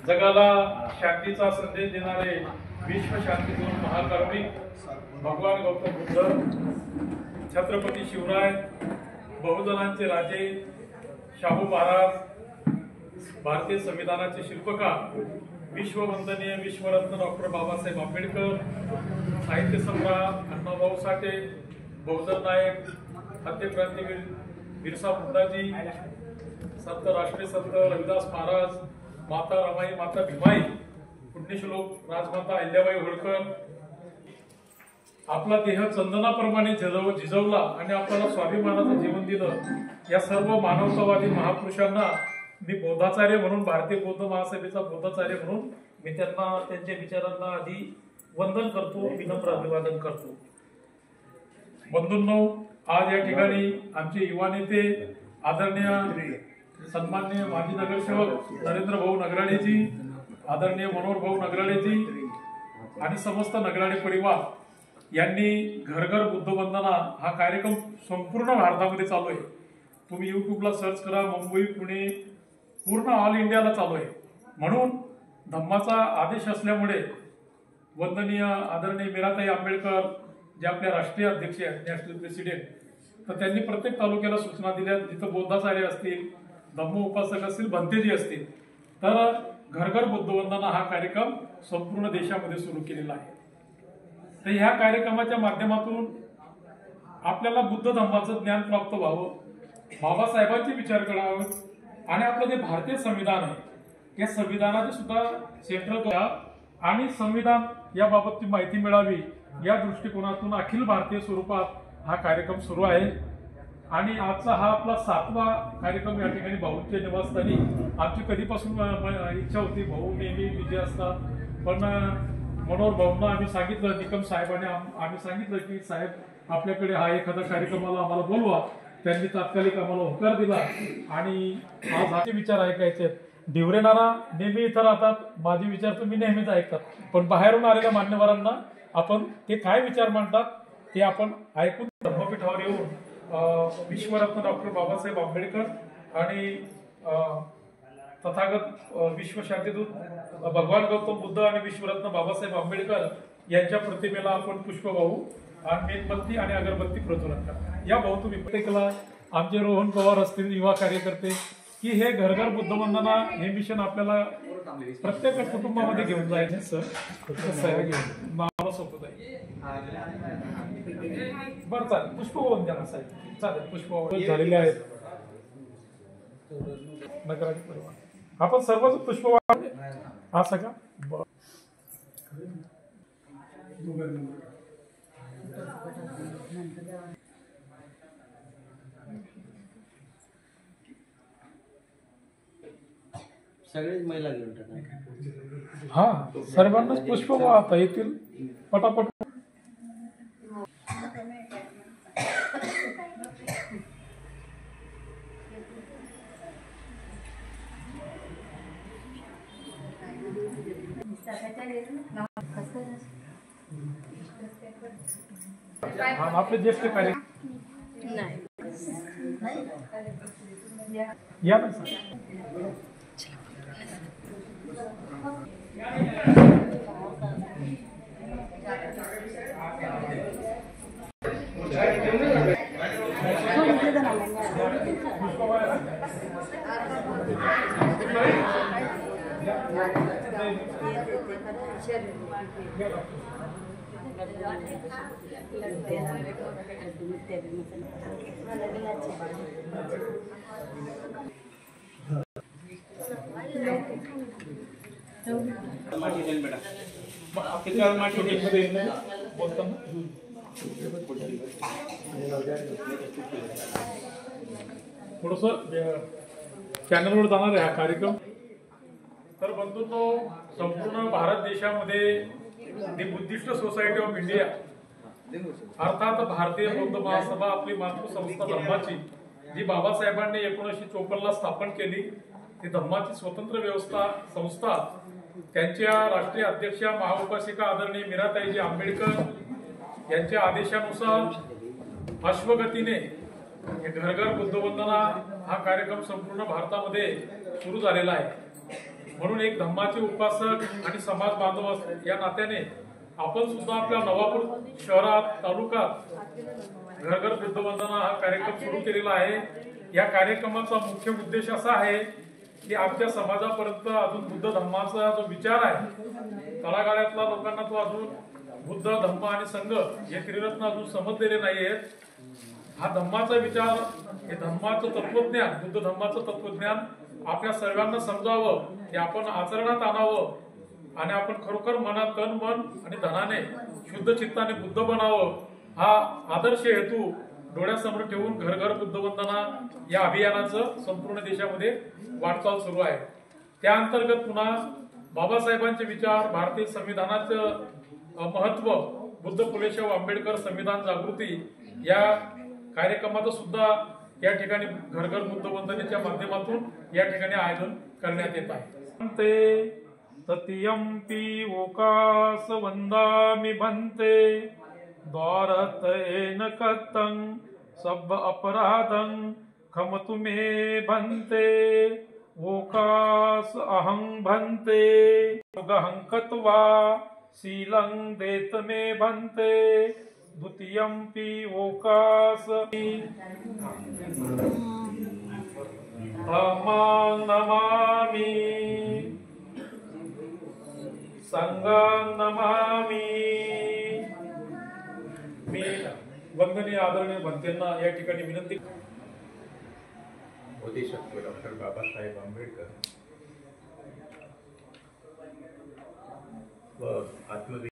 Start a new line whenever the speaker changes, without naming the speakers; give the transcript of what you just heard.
जगाला शांतीचा संदेश देणारे विश्व शांतीदूत महाकारुणिक भगवान गौतम बुद्ध, छत्रपती शिवराय, बहुजनांचे राजे, शाहू महाराज, भारतीय संविधानाचे शिल्पकार, विश्ववंदनीय विश्वरत्न डॉक्टर बाबासाहेब आंबेडकर, साहित्य सम्राट अण्णाभाऊ साठे, बहुजन नायक, हत्यक्रांतीवीर बिरसा मुंडाजी, संत राष्ट्रीय संत रविदास महाराज, माता रमाई, माता भीमाई, पुण्यश्लोक राजमाता अहिल्याबाई होळकर, आपला देह चंदनाप्रमाणे झिजवला आणि आपल्याला स्वाभिमानाचं जीवन दिलं. या सर्व मानवतावादी महापुरुषांना मी बोधाचार्य म्हणून, भारतीय बौद्ध महासभेचा बोधाचार्य म्हणून मी त्यांना, त्यांच्या विचारांना आधी वंदन करतो, विनम्र अभिवादन करतो. बंधूंनो, आज या ठिकाणी आमचे युवा नेते आदरणीय सन्माननीय माजी नगरसेवक नरेंद्र भाऊ नगराळेजी, आदरणीय मनोहर भाऊ नगराळेजी आणि समस्त नगराळे परिवार यांनी घर घर बुद्ध वंदना हा कार्यक्रम संपूर्ण भारतामध्ये चालू आहे. तुम्ही युट्यूबला सर्च करा, मुंबई, पुणे, पूर्ण ऑल इंडियाला चालू आहे. म्हणून धम्माचा आदेश असल्यामुळे वंदनीय आदरणीय मीराताई आंबेडकर जे आपल्या राष्ट्रीय अध्यक्ष आहेत, नॅशनल प्रेसिडेंट, तर त्यांनी प्रत्येक तालुक्याला सूचना दिल्या, जिथं बौद्धाचार्य असतील, धम्म उपासक असतील, भंतेजी असतील, तर घर घर बुद्ध वंदना हा कार्यक्रम संपूर्ण देशामध्ये सुरू केलेला आहे. तर ह्या कार्यक्रमाच्या माध्यमातून आपल्याला बुद्ध धम्माचं ज्ञान प्राप्त व्हावं, बाबासाहेबांचे विचार करावे आणि आपलं जे भारतीय संविधान आहे या संविधानाचे सुद्धा सेंट्रल करा आणि संविधान याबाबतची माहिती मिळावी या दृष्टिकोनातून अखिल भारतीय स्वरूपात हा कार्यक्रम सुरू आहे. आणि आजचा हा आपला 7वा कार्यक्रम या ठिकाणी भाऊंच्या निवासस्थानी. आमची कधीपासून इच्छा होती, भाऊ नेहमी बिझी असतात, पण मनोहर भाऊंना आम्ही सांगितलं, निकम साहेबांनी आम्ही सांगितलं की साहेब आपल्याकडे हा एखादा कार्यक्रमाला आम्हाला बोलवा. त्यांनी तात्कालिक आम्हाला होकार दिला आणि आज हाचे विचार ऐकायचे. ढिवरेनारा नेहमी इथं राहतात, माझे विचार तुम्ही नेहमीच ऐकतात, पण बाहेरून आलेल्या मान्यवरांना आपण ते काय विचार मांडतात ते आपण ऐकून धम्मपीठावर येऊन विश्वरत्न डॉक्टर बाबासाहेब आंबेडकर आणि तथागत विश्वशांतीदूत भगवान गौतम बुद्ध आणि विश्वरत्न बाबासाहेब आंबेडकर यांच्या प्रतिमेला आपण पुष्प वाहू आणि मेणबत्ती आणि अगरबत्ती प्रज्वलन करा. या भाऊ तुम्ही प्रत्येकाला, आमचे रोहन पवार असतील, युवा कार्यकर्ते, की हे घर घर बुद्ध वंदना हे मिशन आपल्याला प्रत्येक कुटुंबामध्ये घेऊन जायचं. सर घेऊन मला सोपत आहे. बरं, चालेल, पुष्प वाहून द्या साहेब. चालेल, पुष्प झालेले आहेत. नगराचे परिवार आपण सर्वच पुष्प वाहून हा सगळा
सगळेच महिला घेऊन टाका.
हा, सर्वांनाच पुष्प वाहता येतील पटापट. आपले ज्येष्ठ कार्य या ना सर. थोडस चॅनलवर जाणार आहे हा कार्यक्रम. तर बंधूंनो, संपूर्ण भारत देशामध्ये दी बुद्धिस्ट सोसायटी ऑफ इंडिया अर्थात भारतीय बौद्ध महासभा आपली मातृसंस्था धम्माची, जी बाबासाहेबांनी 1954ला स्थापन केली, ती धम्माची स्वतंत्र व्यवस्था संस्था, त्यांच्या राष्ट्रीय अध्यक्षा महाउपासिका आदरणीय मीराताईजी आंबेडकर यांच्या आदेशानुसार अश्वगतीने घर घर बुद्ध वंदना हा कार्यक्रम संपूर्ण भारतामध्ये सुरू झालेला आहे. म्हणून एक धम्माचे उपासक आणि समाज बांधव या नात्याने आपण सुद्धा आपल्या नवापूर शहरात तालुक्यात घर घर बुद्ध वंदना हा कार्यक्रम सुरू केलेला आहे. या कार्यक्रमाचा मुख्य उद्देश असा आहे की आमच्या समाजापर्यंत अजून बुद्ध धम्माचा जो विचार आहे तळागाळातल्या लोकांना तो अजून बुद्ध धम्म आणि संघ हे त्रिरत्न अजून समजलेले नाही आहेत. हा धम्माचा विचार, हे धम्माचं तत्वज्ञान, बुद्ध धम्माचं तत्वज्ञान आपल्या सर्वांना समजावं, ते आपण आचरणात आणावं आणि आपण खरोखर मनात तन मन आणि धनाने शुद्ध चित्ताने बुद्ध बनावं हा आदर्श हेतू डोळ्यासमोर ठेवून घर घर बुद्ध वंदना या अभियानाचं संपूर्ण देशामध्ये वाटचाल सुरू आहे. त्या अंतर्गत पुन्हा बाबासाहेबांचे विचार, भारतीय संविधानाचं महत्व, बुद्ध फुलेशाह आंबेडकर संविधान जागृती या कार्यक्रमाचं सुद्धा या ठिकाणी घर घर बुद्ध वंदनेच्या माध्यमातून या ठिकाणी आयोजन करण्यात येत आहे. ते ततियंपि ओकास वंदामि भन्ते द्वारत येन कतं सब अपराधं खमतु मे भन्ते ओकास अहं भन्ते गहं कत्वा शीलं देत मे भन्ते द्वितीयंपि ओकास धम्मां नमामि संघं नमामि. मी वंदनीय आदरणीय भंतेंना या ठिकाणी विनंती
बोधिसत्व डॉक्टर बाबासाहेब आंबेडकर व आत्मविश्वास